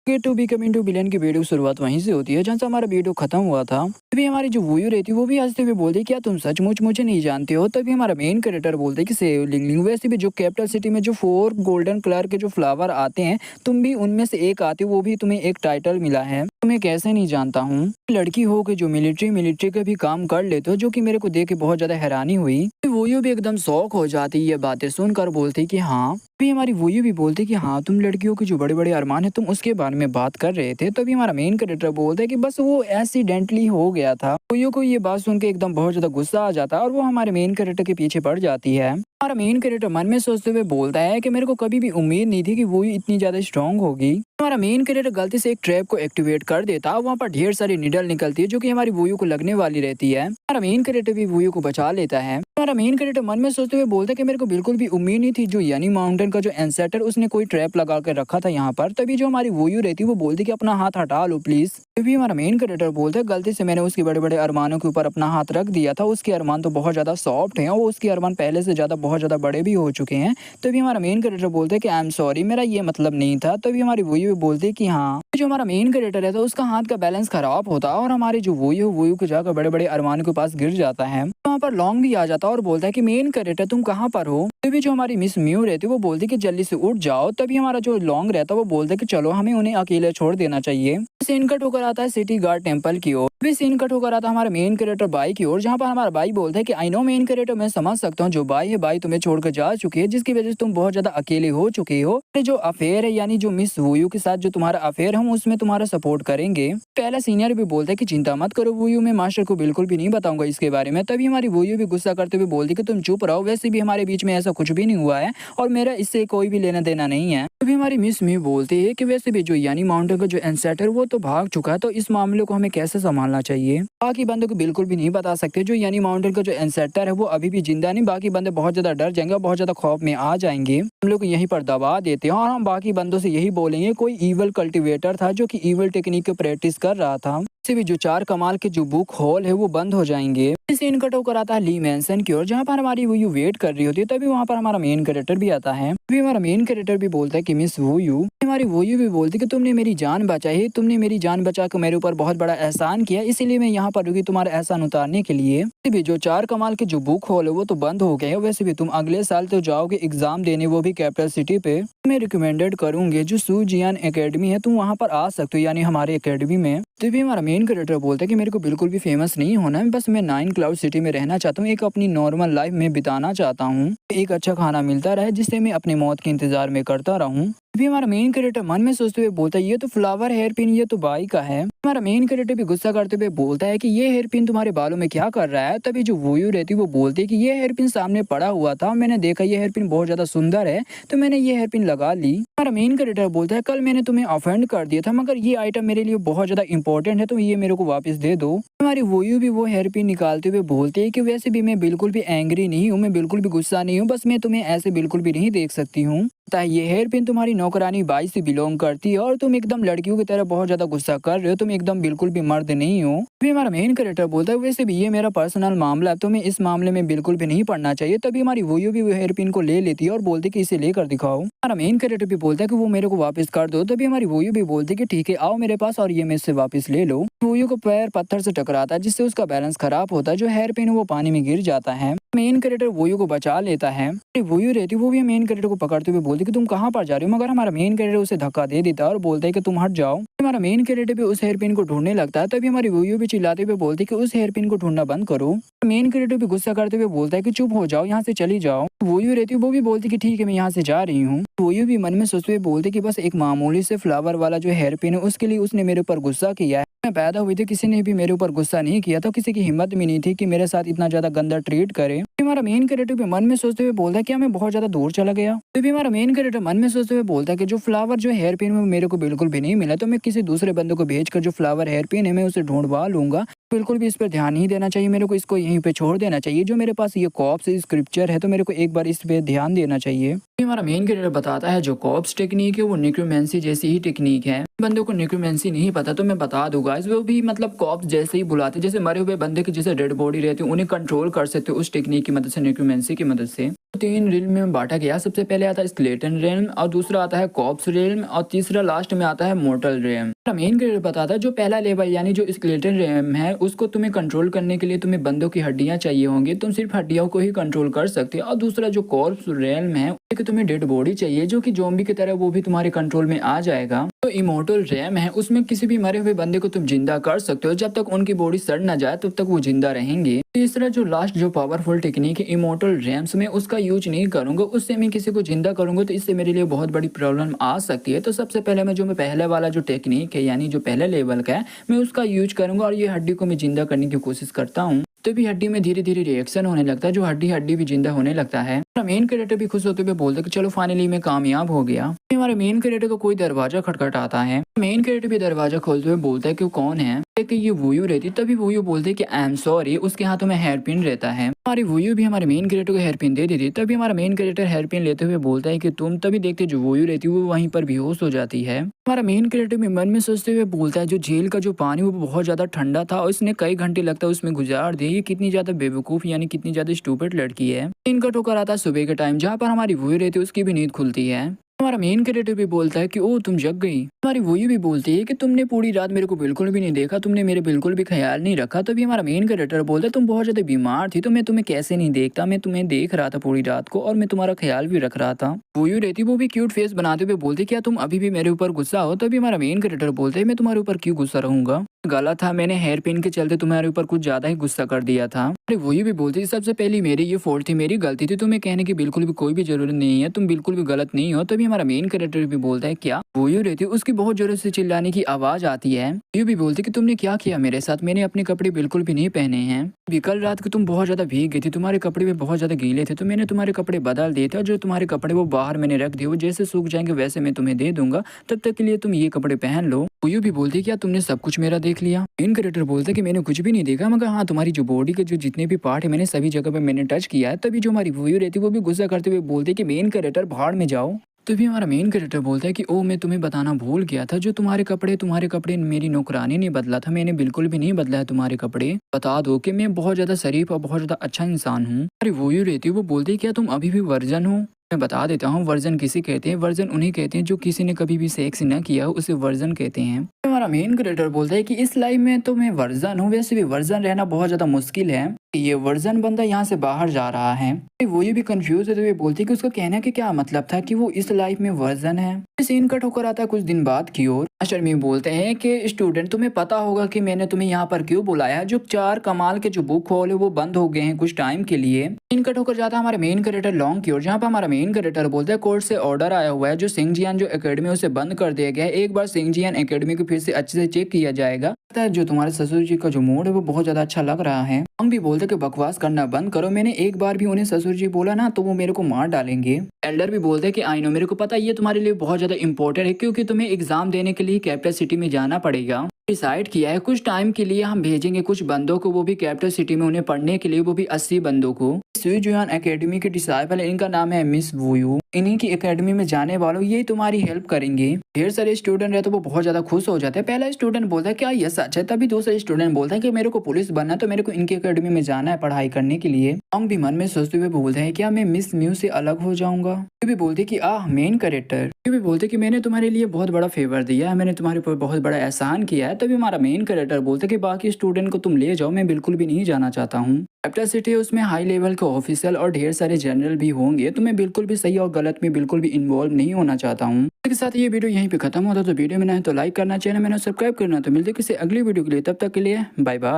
Gate to become into villain की video शुरुआत वहीं से होती है जहाँ से हमारा वीडियो खत्म हुआ था। तभी हमारी जो वूयू रहती है वो भी हंसते हुए बोलती है, क्या तुम सचमुच मुझे नहीं जानते हो? तभी हमारा मेन कैरेक्टर बोलते है कि सेव लिंगलिंग, वैसे भी जो कैपिटल सिटी में जो 4 गोल्डन कलर के जो फ्लावर आते हैं, तुम भी उनमें से एक आती हो, वो भी तुम्हें एक टाइटल मिला है, तुम्हें कैसे नहीं जानता हूँ। लड़की हो के जो मिलिट्री का भी काम कर लेते हो, जो कि मेरे को देख के बहुत ज्यादा हैरानी हुई। वोयू भी एकदम शौक हो जाती है ये बातें सुनकर, बोलती कि हाँ। भी हमारी वोयू भी बोलती कि हाँ, तुम लड़कियों के जो बड़े बड़े अरमान है तुम उसके बारे में बात कर रहे थे। तभी हमारा मेन कैरेक्टर बोलता है कि बस वो एक्सीडेंटली हो गया था। वोयू को ये बात सुन के एकदम बहुत ज्यादा गुस्सा आ जाता है और वो हमारे मेन कैरेक्टर के पीछे पड़ जाती है। हमारा मेन कैरेक्टर मन में सोचते हुए बोलता है कि मेरे को कभी भी उम्मीद नहीं थी कि वो इतनी ज्यादा स्ट्रांग होगी। हमारा मेन कैरेक्टर गलती से एक ट्रैप को एक्टिवेट कर देता है, वहाँ पर ढेर सारी निडल निकलती है जो कि हमारी वोयू को लगने वाली रहती है। हमारा मेन कैरेक्टर भी वोयू को बचा लेता है। हमारा मेन कैरेक्टर मन में सोचते हुए बोलता है कि मेरे को बिल्कुल भी उम्मीद नहीं थी जो यानी माउंटेन का जो एंसेटर उसने कोई ट्रैप लगा कर रखा था यहाँ पर। तभी जो हमारी वोयू रहती है वो बोलती कि अपना हाथ हटा लो प्लीज। तभी हमारा मेन कैरेक्टर बोलता है गलती से मैंने उसके बड़े बड़े अरमानों के ऊपर अपना हाथ रख दिया था। उसके अरमान तो बहुत ज्यादा सॉफ्ट हैं और उसके अरमान पहले से ज्यादा बहुत ज्यादा बड़े भी हो चुके हैं। तभी हमारा मेन कैरेक्टर बोलते हैं कि आई एम सॉरी, मेरा ये मतलब नहीं था। तभी हमारी वोयू बोलती है कि हाँ। जो हमारा मेन कैरेक्टर है तो उसका हाथ का बैलेंस खराब होता है और हमारी जो वोयू को जाकर बड़े बड़े अरमानों के पास गिर जाता है। वहाँ पर लॉन्ग भी आ जाता है और बोलता है कि मेन कैरेक्टर तुम कहाँ पर हो? तभी जो हमारी मिस म्यू रहती है वो बोलती है कि जल्दी से उठ जाओ। तभी हमारा जो लॉन्ग रहता है वो बोलता है कि चलो हमें उन्हें अकेले छोड़ देना चाहिए। सीन कट होकर आता है सिटी गार्ड टेम्पल की ओर। भी सीन कट होकर आता है हमारे मेन कैरेक्टर बाई की ओर, जहाँ पर हमारा बाई बोलता है कि आई नो मेन कैरेक्टर, मैं समझ सकता हूँ जो बाई है, बाई तुम्हें छोड़कर जा चुकी है जिसकी वजह से तुम बहुत ज्यादा अकेले हो चुके हो। जो अफेयर है यानी जो मिस वोयू के साथ जो तुम्हारा अफेयर हम उसमें तुम्हारा सपोर्ट करेंगे। पहला सीनियर भी बोलता है कि चिंता मत करो वोयू, मैं मास्टर को बिल्कुल भी नहीं बताऊंगा इसके बारे में। तभी हमारी वोयू भी गुस्सा करते हुए बोलती कि तुम चुप रहो, वैसे भी हमारे बीच में ऐसा कुछ भी नहीं हुआ है और मेरा इससे कोई भी लेना देना नहीं है। तभी हमारी मिस म्यू बोलती है कि वैसे भी जो यानी माउंटेन का जो एंसेटर वो तो भाग चुका है, तो इस मामले को हमें कैसे संभालना चाहिए। बाकी बंदों को बिल्कुल भी नहीं बता सकते जो यानी माउंटेन का जो एंसेटर है वो अभी भी जिंदा नहीं। बाकी बंदे बहुत ज्यादा डर जाएंगे और बहुत ज्यादा खौफ में आ जाएंगे। हम लोग यहीं पर दबा देते हैं और हम बाकी बंदों से यही बोलेंगे कोई ईवल कल्टिवेटर था जो कि ईवल टेक्निक की प्रैक्टिस कर रहा था। से भी जो 4 कमाल के जो बुक हॉल है वो बंद हो जाएंगे। सीन कट होकर आता है ली मैंसन की ओर, जहाँ पर हमारी वोयू वेट कर रही होती है। तभी वहाँ पर हमारा मेन कैरेक्टर भी आता है। तभी हमारा मेन कैरेक्टर भी बोलता है कि मिस वोयू, हमारी वोयू भी बोलती कि तुमने मेरी जान बचाई, तुमने मेरी जान बचा कर मेरे ऊपर बहुत बड़ा एहसान किया, इसीलिए मैं यहाँ पर रुकी तुम्हारा एहसान उतारने के लिए। भी जो 4 कमाल के जो बुक हॉल है वो तो बंद हो गए हैं। वैसे भी तुम अगले साल तो जाओगे एग्जाम देने, वो भी कैपिटल सिटी पे। मैं रिकमेंडेड करूंगी जो सूजियान एकेडमी है, तुम वहाँ पर आ सकते हो यानी हमारे एकेडमी में। तभी हमारा मेन कैरेक्टर बोलता है कि मेरे को बिल्कुल भी फेमस नहीं होना है, बस मैं 9 क्लाउड सिटी में रहना चाहता हूँ, एक अपनी नॉर्मल लाइफ में बिताना चाहता हूँ, एक अच्छा खाना मिलता रहे जिससे मैं अपनी मौत के इंतजार में करता रहूँ। अभी हमारा मेन कैरेक्टर मन में सोचते हुए बोलता है ये तो फ्लावर हेयर पिन, ये तो बाई का है। हमारा मेन कैरेक्टर भी गुस्सा करते हुए बोलता है कि ये हेयर पिन तुम्हारे बालों में क्या कर रहा है। तभी जो वोयू रहती है वो बोलती है कि ये हेयर पिन सामने पड़ा हुआ था, मैंने देखा ये हेयर पिन बहुत ज्यादा सुंदर है तो मैंने ये हेयर पिन लगा ली। हमारा मेन कैरेक्टर बोलता है कल मैंने तुम्हें ऑफेंड कर दिया था मगर ये आइटम मेरे लिए बहुत ज्यादा इंपॉर्टेंट है तो ये मेरे को वापस दे दो। हमारी वोयू भी वो हेयर पिन निकालते हुए बोलती है कि वैसे भी मैं बिल्कुल भी एंग्री नहीं हूँ, मैं बिल्कुल भी गुस्सा नहीं हूँ, बस मैं तुम्हें ऐसे बिल्कुल भी नहीं देख सकती हूँ। ये हेयर पिन तुम्हारी नौकरानी बाई से बिलोंग करती है और तुम एकदम लड़कियों की तरह बहुत ज्यादा गुस्सा कर रहे हो, तुम एकदम बिल्कुल भी मर्द नहीं हो। अभी हमारा मेन कैरेक्टर बोलता है वैसे भी ये मेरा पर्सनल मामला है, तुम्हें इस मामले में बिल्कुल भी नहीं पढ़ना चाहिए। तभी हमारी वोयू भी वो हेयर पिन को ले लेती है और बोलती कि इसे लेकर दिखाओ। हमारा मेन कैरेक्टर भी बोलता है कि वो मेरे को वापस कर दो। तभी हमारी वोयू भी बोलती है कि ठीक है आओ मेरे पास और ये मैं इससे वापस ले लो। वोयू को पैर पत्थर से टकराता है जिससे उसका बैलेंस खराब होता है, जो हेयर पिन वो पानी में गिर जाता है। मेन कैरेक्टर वोयू को बचा लेता है। वोयू रहती वो भी मेन कैरेक्टर को पकड़ते हुए बोलती कि तुम कहाँ पर जा रहे हो, मगर हमारा मेन कैरेक्टर उसे धक्का दे देता है और बोलता है कि तुम हट जाओ। हमारा मेन कैरेक्टर भी उस हेयर पिन को ढूंढने लगता है। तभी हमारी वोयू भी चिल्लाते हुए बोलती कि उस हेयर पिन को ढूंढना बंद करो। मेन कैरेक्टर भी गुस्सा करते हुए बोलता है कि चुप हो जाओ, यहाँ से चली जाओ। वोयू रहती वो भी बोलती कि ठीक है मैं यहाँ से जा रही हूँ। वोयू भी मन में सोचते हुए बोलती कि बस एक मामूली से फ्लावर वाला जो हेयर पिन है उसके लिए उसने मेरे ऊपर गुस्सा किया है। मैं पैदा हुई थी किसी ने भी मेरे ऊपर गुस्सा नहीं किया, तो किसी की हिम्मत भी नहीं थी कि मेरे साथ इतना ज्यादा गंदा ट्रीट करे। हमारा मेन कैरेक्टर भी मन में सोचते हुए बोलता है कि मैं बहुत ज्यादा दूर चला गया। तो भी हमारा मेन कैरेक्टर मन में सोचते हुए बोलता है कि जो फ्लावर जो हेयर पिन में मेरे को बिल्कुल भी नहीं मिला, तो मैं किसी दूसरे बंदे को भेजकर जो फ्लावर हेयर पिन है मैं उसे ढूंढवा लूंगा। बिल्कुल भी इस पर ध्यान नहीं देना चाहिए, मेरे को इसको यहीं पे छोड़ देना चाहिए। जो मेरे पास ये कॉप्स स्क्रिप्चर है तो मेरे को एक बार इस पे ध्यान देना चाहिए। हमारा मेन कैरेक्टर बताता है जो कॉप्स टेक्निक है वो निक्रोमेंसी जैसी ही टेक्निक है। बंदे को नेक्रोमेंसी नहीं पता तो मैं बता दूंगा इस वो भी मतलब कॉप्स जैसे ही बुलाते जैसे मरे हुए बंदे की जैसे डेड बॉडी रहती है उन्हें कंट्रोल कर सकते हो उस टेक्निक की मदद से नेक्रोमेंसी की मदद से। तो 3 रिल्म में बांटा गया। सबसे पहले आता है स्केलेटन रिल्म और दूसरा आता है कॉप्स रिल्म और तीसरा लास्ट में आता है मोर्टल रिल्म। मेन क्रिएटर बताता है जो पहला लेवल यानी जो स्केलेटन रिल्म है उसको तुम्हें कंट्रोल करने के लिए तुम्हें बंदों की हड्डियां चाहिए होंगी, तुम सिर्फ हड्डियों को ही कंट्रोल कर सकते हो। और दूसरा जो कॉर्प्स रिल्म है कि तुम्हें डेड बॉडी चाहिए जो कि ज़ॉम्बी की तरह वो भी तुम्हारे कंट्रोल में आ जाएगा। तो इमोर्टल रैम है उसमें किसी भी मरे हुए बंदे को तुम जिंदा कर सकते हो, जब तक उनकी बॉडी सड़ ना जाए तब तक वो जिंदा रहेंगे। तीसरा जो लास्ट जो पावरफुल टेक्निक है इमोर्टल रैम्स में उसका यूज नहीं करूंगा, उससे मैं किसी को जिंदा करूंगा तो इससे मेरे लिए बहुत बड़ी प्रॉब्लम आ सकती है। तो सबसे पहले मैं पहले वाला जो टेक्निक है यानी जो पहले लेवल का है मैं उसका यूज करूंगा और ये हड्डी को मैं जिंदा करने की कोशिश करता हूँ। तो भी हड्डी में धीरे धीरे रिएक्शन होने लगता है, जो हड्डी हड्डी भी जिंदा होने लगता है। मेन कैरेक्टर भी खुश होते हुए बोलते हैं कि चलो फाइनली मैं कामयाब हो गया। हमारे मेन कैरेक्टर को कोई दरवाजा खटखटाता है। मेन कैरेक्टर भी दरवाजा खोलते हुए बोलता है कि वो कौन है, कि ये वोयू रहती। तभी वोयू बोलते है कि आई एम सॉरी, उसके हाथों में हेयर पिन रहता है। हमारी वोयू भी हमारे मेन कैरेक्टर को हेयर पिन दे देती। तभी हमारा मेन कैरेक्टर हेयर पिन लेते हुए बोलता है कि तुम, तभी देखते जो वोयू रहती है वो वहीं पर बेहोश हो जाती है। हमारा मेन कैरेक्टर भी मन में सोचते हुए बोलता है जो जेल का जो पानी वो बहुत ज्यादा ठंडा था और इसने कई घंटे लगता है उसमें गुजार दिए। ये कितनी ज्यादा बेवकूफ यानी कितनी ज्यादा स्टूपिड लड़की है। इनका ठोकर आता है सुबह के टाइम जहाँ पर हमारी वोयू रहती है उसकी भी नींद खुलती है। हमारा मेन कैरेक्टर भी बोलता है कि ओ तुम जग गई। हमारी वोयू भी बोलती है कि तुमने पूरी रात मेरे को बिल्कुल भी नहीं देखा, तुमने मेरे बिल्कुल भी ख्याल नहीं रखा। तभी हमारा मेन कैरेक्टर बोलता है तुम बहुत ज्यादा बीमार थी तो मैं तुम्हें कैसे नहीं देखता, मैं तुम्हें देख रहा था पूरी रात को और मैं तुम्हारा ख्याल भी रख रहा था। वोयू रहती वो भी क्यूट फेस बनाते हुए बोलती क्या तुम अभी भी मेरे ऊपर गुस्सा हो। तभी हमारा मेन कैरेक्टर बोलते है मैं तुम्हारे ऊपर क्यों गुस्सा रहूंगा, गलत था, मैंने हेयर पिन के चलते तुम्हारे ऊपर कुछ ज्यादा ही गुस्सा कर दिया था। अरे वही भी बोलती सबसे पहली मेरी ये फॉल्ट थी, मेरी गलती थी, तुम्हें कहने की बिल्कुल भी कोई भी जरूरत नहीं है, तुम बिल्कुल भी गलत नहीं हो। तभी हमारा मेन कैरेक्टर भी बोलता है क्या, वो यूं रहती उसकी बहुत जोरों से चिल्लाने की आवाज आती है। यूं भी बोलती कि तुमने क्या किया मेरे साथ, मैंने अपने कपड़े बिल्कुल भी नहीं पहने हैं। अभी कल रात को तुम बहुत ज्यादा भीग गई थी, तुम्हारे कपड़े भी बहुत ज्यादा गीले थे तो मैंने तुम्हारे कपड़े बदल दिए थे और जो तुम्हारे कपड़े वो बाहर मैंने रख दिए, वो जैसे सूख जाएंगे वैसे मैं तुम्हें दे दूंगा, तब तक के लिए तुम ये कपड़े पहन लो। वो यूं भी बोलती क्या तुमने सब कुछ मेरा देख लिया। मेन कैरेक्टर बोलता है कि मैंने कुछ भी नहीं देखा, मगर हाँ तुम्हारी जो बॉडी के जो जितने भी पार्ट है मैंने सभी जगह पे मैंने टच किया है। तभी जो हमारी वोयू रहती है वो भी गुस्सा करते हुए बोलती है कि मेन कैरेक्टर भाड़ में जाओ। तभी हमारा मेन कैरेक्टर बोलता है कि ओ मैं तुम्हें बताना भूल गया था, जो तुम्हारे कपड़े मेरी नौकरानी ने बदला था, मैंने बिल्कुल भी नहीं बदला है तुम्हारे कपड़े। बता दो कि मैं बहुत ज्यादा शरीफ और बहुत ज्यादा अच्छा इंसान हूँ। अरे वोयू रहती है वो बोलती है क्या तुम अभी भी वर्जन हो। मैं बता देता हूँ वर्जन किसे कहते हैं, वर्जन उन्हें कहते हैं जो किसी ने कभी भी सेक्स न किया हो उसे वर्जन कहते हैं। हमारा मेन कैरेक्टर बोलता है कि इस लाइफ में तो मैं वर्जन हूँ, वैसे भी वर्जन रहना बहुत ज्यादा मुश्किल है, ये वर्जन बंदा यहाँ से बाहर जा रहा है। वो ये भी कंफ्यूज होते हुए बोलती है कि उसका कहने का क्या मतलब था कि वो इस लाइफ में वर्जन है। सीन कट होकर आता है कुछ दिन बाद की ओर। मास्टर मी बोलते हैं कि स्टूडेंट तुम्हें पता होगा कि मैंने तुम्हें यहाँ पर क्यों बुलाया, जो 4 कमाल के जो बुक हॉल है वो बंद हो गए हैं कुछ टाइम के लिए। सीन कट होकर जाता है हमारे मेन कैरेक्टर लॉन्ग की ओर, जहाँ पर हमारा मेन कैरेक्टर बोलता है कोर्ट से ऑर्डर आया हुआ है, जो सिंगजियान जो एकेडमी उसे बंद कर दिया गया है। एक बार सिंगजियान एकेडमी को फिर से अच्छे से चेक किया जाएगा। जो तुम्हारे ससुर जी का जो मूड है वो बहुत ज्यादा अच्छा लग रहा है। हम भी बोलते कि बकवास करना बंद करो, मैंने एक बार भी उन्हें ससुर जी बोला ना तो वो मेरे को मार डालेंगे। एल्डर भी बोलते हैं कि आई नो, मेरे को पता ये तुम्हारे लिए बहुत ज्यादा इंपॉर्टेंट है क्योंकि तुम्हें एग्जाम देने के लिए कैपिटल सिटी में जाना पड़ेगा। डिसाइड किया है कुछ टाइम के लिए हम भेजेंगे कुछ बंदों को, वो भी कैपिटल सिटी में उन्हें पढ़ने के लिए, वो भी 80 बंदों को। सुजुआन एकेडमी के डिसाइपल है, इनका नाम है मिस वोयू। इन्हीं की एकेडमी में जाने वालों ये तुम्हारी हेल्प करेंगे। ढेर सारे स्टूडेंट है तो वो बहुत ज्यादा खुश हो जाते हैं। पहला स्टूडेंट बोलता है क्या ये सच है, तभी दूसरा स्टूडेंट बोलता है कि मेरे को पुलिस बनना है तो मेरे को इनकी एकेडमी में जाना है पढ़ाई करने के लिए। हम भी मन में सोचते हुए बोलते हैं क्या मैं मिस म्यू से अलग हो जाऊंगा। ये भी बोलते कि मेन कैरेक्टर, ये भी बोलते कि मैंने तुम्हारे लिए बहुत बड़ा फेवर दिया है, मैंने तुम्हारे ऊपर बहुत बड़ा एहसान किया है। तभी हमारा मेन कैरेक्टर बोलते कि बाकी स्टूडेंट को तुम ले जाओ, मैं बिल्कुल भी नहीं जाना चाहता हूँ। कैपिटल सिटी उसमें हाई लेवल के ऑफिसर और ढेर सारे जनरल भी होंगे, तो मैं बिल्कुल भी सही और गलत में बिल्कुल भी इन्वॉल्व नहीं होना चाहता हूँ। इसके साथ ये वीडियो यहीं पे खत्म होता, तो वीडियो में ना है तो लाइक करना, चैनल में सब्सक्राइब करना। तो मिलते किसी अगली वीडियो के लिए, तब तक के लिए बाय बाय।